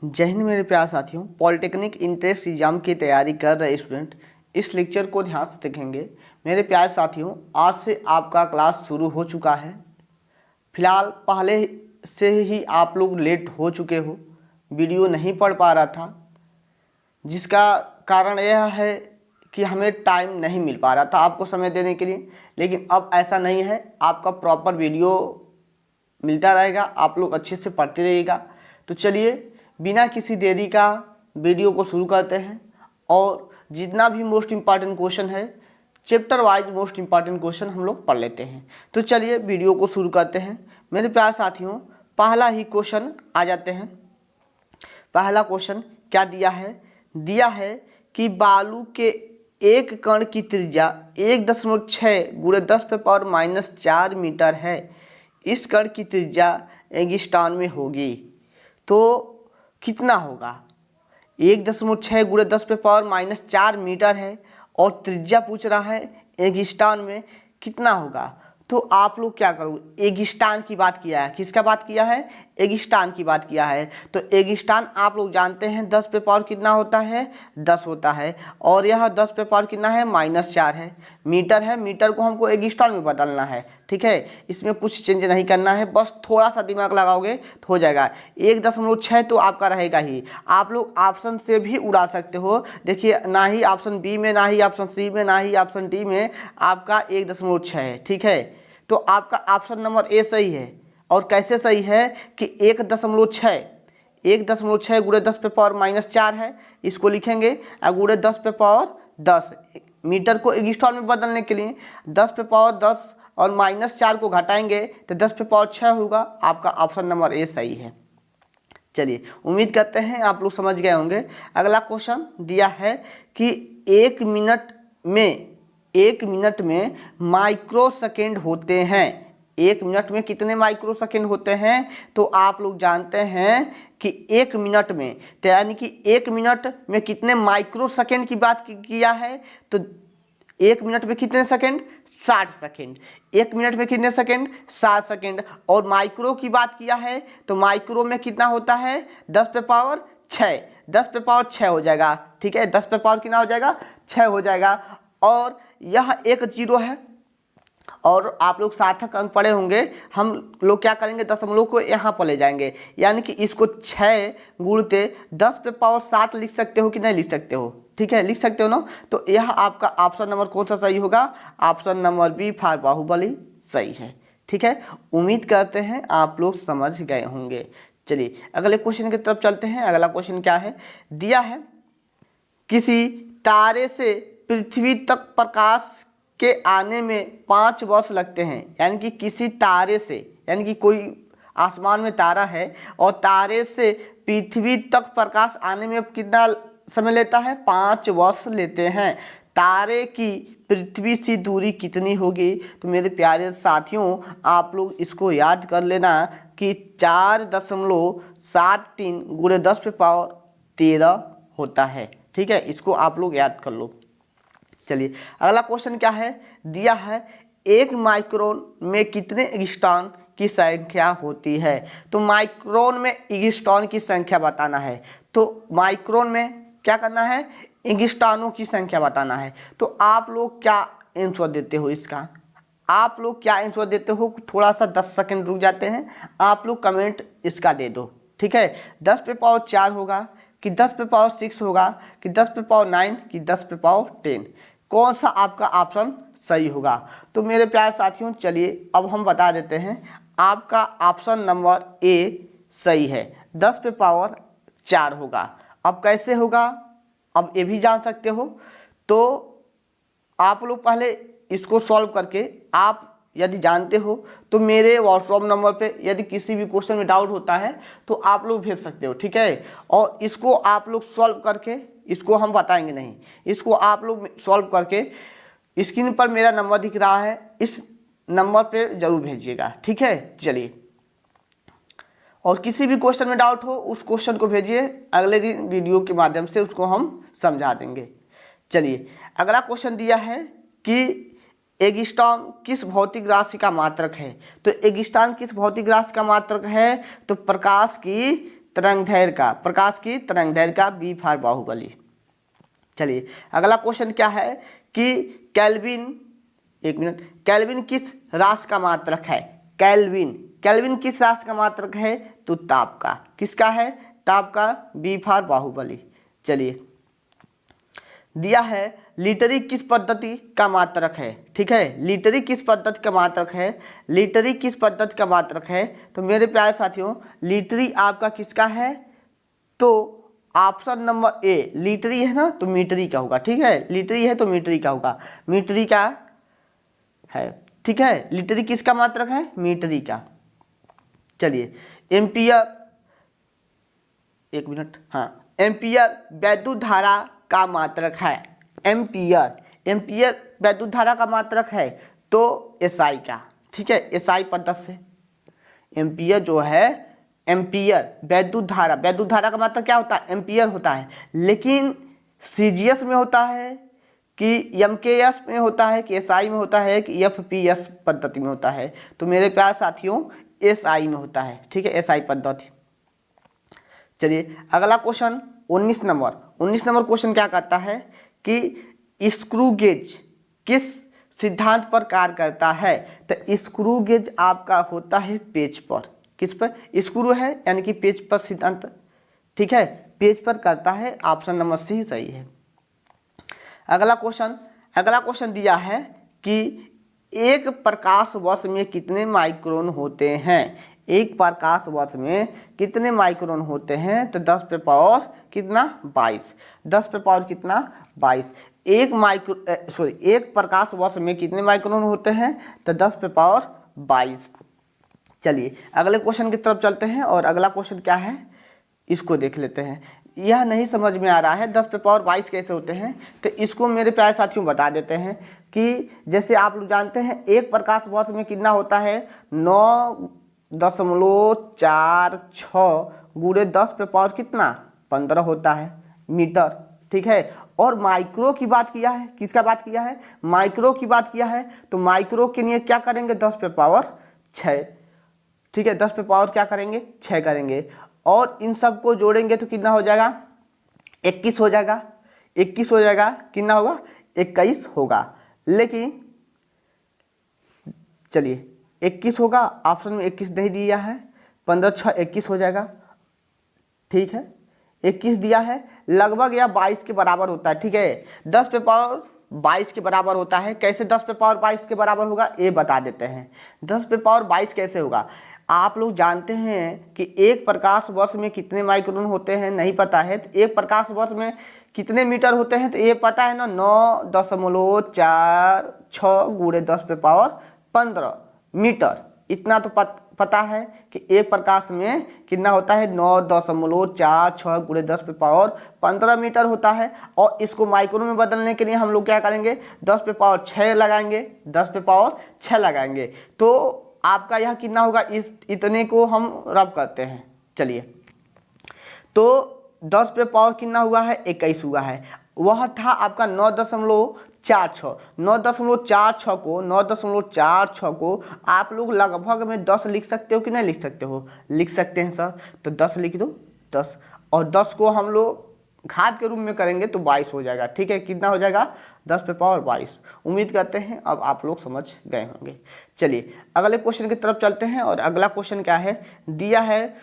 जय हिंद मेरे प्यारे साथियों। पॉलिटेक्निक इंट्रेंस एग्जाम की तैयारी कर रहे स्टूडेंट इस लेक्चर को ध्यान से देखेंगे। मेरे प्यारे साथियों, आज से आपका क्लास शुरू हो चुका है। फिलहाल पहले से ही आप लोग लेट हो चुके हो, वीडियो नहीं पढ़ पा रहा था, जिसका कारण यह है कि हमें टाइम नहीं मिल पा रहा था आपको समय देने के लिए। लेकिन अब ऐसा नहीं है, आपका प्रॉपर वीडियो मिलता रहेगा, आप लोग अच्छे से पढ़ते रहिएगा। तो चलिए बिना किसी देरी का वीडियो को शुरू करते हैं और जितना भी मोस्ट इम्पॉर्टेंट क्वेश्चन है, chapter wise most important question हम लोग पढ़ लेते हैं। तो चलिए वीडियो को शुरू करते हैं मेरे प्यारे साथियों। पहला ही क्वेश्चन आ जाते हैं। पहला क्वेश्चन क्या दिया है? दिया है कि बालू के एक कण की त्रिज्या 1.6 × 10⁻⁻4 मीटर है। इस कण की त्रिज्या रेगिस्तान में होगी तो कितना होगा? 1.6 × 10⁻⁻4 मीटर है और त्रिज्या पूछ रहा है रेगिस्तान में कितना होगा। तो आप लोग क्या करोगे? रेगिस्तान की बात किया है। किसका बात किया है? रेगिस्तान की बात किया है। तो रेगिस्तान आप लोग जानते हैं 10 पे पावर कितना होता है? 10 होता है और यह 10 पे पावर कितना है? -4 है। मीटर है, मीटर को हमको रेगिस्तान में बदलना है। ठीक है, इसमें कुछ चेंज नहीं करना है, बस थोड़ा सा दिमाग लगाओगे तो हो जाएगा। 1.6 तो आपका रहेगा ही। आप लोग ऑप्शन से भी उड़ा सकते हो। देखिए, ना ही ऑप्शन बी में, ना ही ऑप्शन सी में, ना ही ऑप्शन डी में आपका 1.6 है। ठीक है, तो आपका ऑप्शन नंबर ए सही है। और कैसे सही है कि 1.6 × 10⁻⁻4 है, इसको लिखेंगे × 10⁻10। मीटर को रेगिस्तान में बदलने के लिए 10⁻10 और -4 को घटाएंगे तो 10⁻6 होगा। आपका ऑप्शन नंबर ए सही है। चलिए, उम्मीद करते हैं आप लोग समझ गए होंगे। अगला क्वेश्चन दिया है कि 1 मिनट में माइक्रो सेकेंड होते हैं। 1 मिनट में कितने माइक्रो सेकेंड होते हैं? तो आप लोग जानते हैं कि 1 मिनट में, तो यानी कि 1 मिनट में कितने माइक्रो सेकेंड की बात किया है। तो 1 मिनट में कितने सेकेंड? 60 सेकेंड। 1 मिनट में कितने सेकेंड? 60 सेकेंड। और माइक्रो की बात किया है तो माइक्रो में कितना होता है? 10⁻6। 10⁻6 हो जाएगा। ठीक है, 10⁻6 कितना हो जाएगा? 6 हो जाएगा। और यह एक जीरो है और आप लोग सार्थक अंक पढ़े होंगे। हम लोग क्या करेंगे? दशमलव को यहाँ पर ले जाएंगे, यानी कि इसको 6 गुणते 10⁻7 लिख सकते हो कि नहीं लिख सकते हो? ठीक है, लिख सकते हो ना। तो यह आपका ऑप्शन नंबर कौन सा सही होगा? Option number B for Baahubali सही है। ठीक है, उम्मीद करते हैं आप लोग समझ गए होंगे। चलिए अगले क्वेश्चन की तरफ चलते हैं। अगला क्वेश्चन क्या है? दिया है किसी तारे से पृथ्वी तक प्रकाश के आने में 5 वर्ष लगते हैं। यानी कि किसी तारे से, यानी कि कोई आसमान में तारा है और तारे से पृथ्वी तक प्रकाश आने में कितना समय लेता है? 5 वर्ष लेते हैं। तारे की पृथ्वी से दूरी कितनी होगी? तो मेरे प्यारे साथियों, आप लोग इसको याद कर लेना कि 4.73 × 10⁻13 होता है। ठीक है, इसको आप लोग याद कर लो। चलिए अगला क्वेश्चन क्या है? दिया है 1 माइक्रोन में कितने रेगिस्तान की संख्या होती है। तो माइक्रोन में रेगिस्तान की संख्या बताना है। तो माइक्रोन में क्या करना है? रेगिस्तानों की संख्या बताना है। तो आप लोग क्या आंसर देते हो इसका? आप लोग क्या आंसर देते हो? थोड़ा सा 10 सेकंड रुक जाते हैं, आप लोग कमेंट इसका दे दो। ठीक है, 10⁻4 होगा कि 10⁻6 होगा कि 10⁻9 कि 10⁻10? कौन सा आपका ऑप्शन सही होगा? तो मेरे प्यारे साथियों, चलिए अब हम बता देते हैं। आपका ऑप्शन नंबर ए सही है, 10⁻4 होगा। अब कैसे होगा? अब ये भी जान सकते हो। तो आप लोग पहले इसको सॉल्व करके, आप यदि जानते हो तो मेरे व्हाट्सएप नंबर पे यदि किसी भी क्वेश्चन में डाउट होता है तो आप लोग भेज सकते हो। ठीक है, और इसको आप लोग सॉल्व करके, इसको हम बताएंगे नहीं, इसको आप लोग सॉल्व करके स्क्रीन पर मेरा नंबर दिख रहा है, इस नंबर पे ज़रूर भेजिएगा। ठीक है, चलिए, और किसी भी क्वेश्चन में डाउट हो उस क्वेश्चन को भेजिए, अगले दिन वीडियो के माध्यम से उसको हम समझा देंगे। चलिए अगला क्वेश्चन दिया है कि रेगिस्तान किस भौतिक राशि का मात्रक है। तो रेगिस्तान किस भौतिक राशि का मात्रक है? तो प्रकाश की तरंगदैर्घ्य का, प्रकाश की तरंगदैर्घ्य का, बी फॉर बाहुबली। चलिए अगला क्वेश्चन क्या है कि केल्विन, एक मिनट, केल्विन किस राशि का मात्रक है? केल्विन, केल्विन किस राशि का मात्रक है? तो ताप का। किसका है? ताप का, बी फॉर बाहुबली। चलिए दिया है लीटरी किस पद्धति का मात्रक है? ठीक है, लीटरी किस पद्धति का मात्रक है? लीटरी किस पद्धति का मात्रक है? तो मेरे प्यारे साथियों लीटरी आपका किसका है? तो ऑप्शन नंबर ए लीटरी है ना, तो मीटरी का होगा। ठीक है, लीटरी है तो मीटरी का होगा, मीटरी का है। ठीक है, लीटरी किसका मात्रक है? मीटरी का। चलिए एम्पियर, एक मिनट, हाँ, एम्पियर वैद्युत धारा का मात्रक है। एम्पियर, एम्पियर वैद्युत धारा का मात्रक है तो एसआई का। ठीक है, एसआई पद्धति से एम्पियर जो है, एम्पियर वैद्युत धारा, वैद्युत धारा का मात्रक क्या होता है? एम्पियर होता है। लेकिन सीजीएस में होता है कि एमकेएस में होता है कि एसआई में होता है कि एफपीएस पद्धति में होता है? तो मेरे प्यारे साथियों एसआई में होता है। ठीक है, एसआई पद्धति। चलिए अगला क्वेश्चन 19 नंबर, 19 नंबर क्वेश्चन क्या कहता है कि स्क्रू गेज किस सिद्धांत पर कार्य करता है? तो स्क्रू गेज आपका होता है पेज पर। किस पर? स्क्रू है यानी कि पेज पर सिद्धांत। ठीक है, पेज पर करता है, ऑप्शन नंबर सी सही है। अगला क्वेश्चन, अगला क्वेश्चन दिया है कि एक प्रकाश वर्ष में कितने माइक्रोन होते हैं? एक प्रकाश वर्ष में कितने माइक्रोन होते हैं? तो 10 पे पावर कितना? 22। 10 पे पावर कितना? 22। एक प्रकाश वर्ष में कितने माइक्रोन होते हैं? तो 10 पे पावर 22। चलिए अगले क्वेश्चन की तरफ चलते हैं और अगला क्वेश्चन क्या है इसको देख लेते हैं। यह नहीं समझ में आ रहा है 10 पे पावर 22 कैसे होते हैं, तो इसको मेरे प्यारे साथियों बता देते हैं कि जैसे आप लोग जानते हैं एक प्रकाश वर्ष में कितना होता है? 9.46 गुणे 10 पे पावर कितना? 15 होता है मीटर। ठीक है, और माइक्रो की बात किया है, किसका बात किया है? माइक्रो की बात किया है। तो माइक्रो के लिए क्या करेंगे? 10 पे पावर 6। ठीक है, 10 पे पावर क्या करेंगे? 6 करेंगे, और इन सब को जोड़ेंगे तो कितना हो जाएगा? 21 हो जाएगा। 21 हो जाएगा, कितना होगा? 21 होगा। लेकिन चलिए 21 होगा, ऑप्शन में 21 नहीं दिया है, 15 6 21 हो जाएगा। ठीक है, 21 दिया है, लगभग या 22 के बराबर होता है। ठीक है, 10 पे पावर 22 के बराबर होता है। कैसे 10 पे पावर 22 के बराबर होगा ये बता देते हैं। 10 पे पावर 22 कैसे होगा? आप लोग जानते हैं कि एक प्रकाश वर्ष में कितने माइक्रोन होते हैं? नहीं पता है। तो एक प्रकाश वर्ष में कितने मीटर होते हैं? तो ये पता है ना, 9.46 गुणे 10 पे पावर 15 मीटर। इतना तो पता है कि एक प्रकाश में कितना होता है? 9.46 गुणे 10 पे पावर 15 मीटर होता है। और इसको माइक्रो में बदलने के लिए हम लोग क्या करेंगे? 10 पे पावर 6 लगाएंगे, 10 पे पावर 6 लगाएंगे, तो आपका यह कितना होगा? इस इतने को हम रब करते हैं। चलिए, तो 10 पे पावर कितना हुआ है? 21 हुआ है। वह था आपका 9.46। 9.46 को आप लोग लगभग में 10 लिख सकते हो कि नहीं लिख सकते हो? लिख सकते हैं सर। तो 10 लिख दो, 10, और 10 को हम लोग घात के रूप में करेंगे तो 22 हो जाएगा। ठीक है, कितना हो जाएगा? 10 पे पावर 22। उम्मीद करते हैं अब आप लोग समझ गए होंगे। चलिए अगले क्वेश्चन की तरफ चलते हैं और अगला क्वेश्चन क्या है? दिया है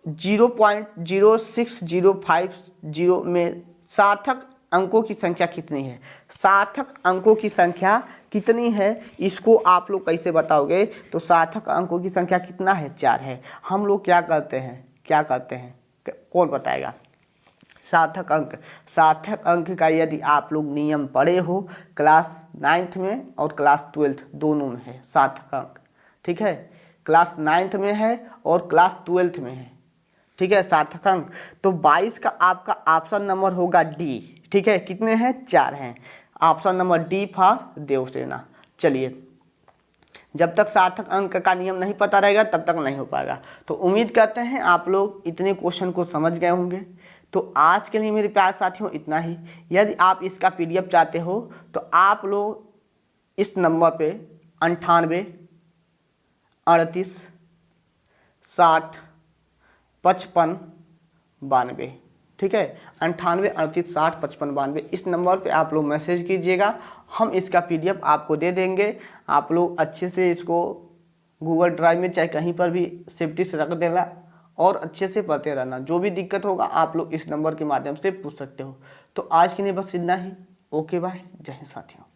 0.06050 में सार्थक अंकों की संख्या कितनी है? सार्थक अंकों की संख्या कितनी है इसको आप लोग कैसे बताओगे? तो सार्थक अंकों की संख्या कितना है? 4 है। हम लोग क्या करते हैं, क्या करते हैं, कौन बताएगा? सार्थक अंक, सार्थक अंक का यदि आप लोग नियम पढ़े हो क्लास 9th में और क्लास 12th दोनों में है सार्थक अंक। ठीक है, क्लास 9th में है और क्लास 12th में है। ठीक है, सार्थक अंक। तो 22 का आपका ऑप्शन नंबर होगा डी। ठीक है, कितने हैं? 4 हैं। Option number D for Devsena. चलिए, जब तक सार्थक अंक का नियम नहीं पता रहेगा तब तक नहीं हो पाएगा। तो उम्मीद करते हैं आप लोग इतने क्वेश्चन को समझ गए होंगे। तो आज के लिए मेरे प्यारे साथियों इतना ही। यदि आप इसका PDF चाहते हो तो आप लोग इस नंबर पे 98 38 60 55 92, ठीक है, 98 38 60 55 92। इस नंबर पे आप लोग मैसेज कीजिएगा, हम इसका PDF आपको दे देंगे। आप लोग अच्छे से इसको गूगल ड्राइव में चाहे कहीं पर भी सेफ्टी से रख देना और अच्छे से पढ़ते रहना। जो भी दिक्कत होगा आप लोग इस नंबर के माध्यम से पूछ सकते हो। तो आज के लिए बस इतना ही। ओके बाय, जय हिंद साथियों।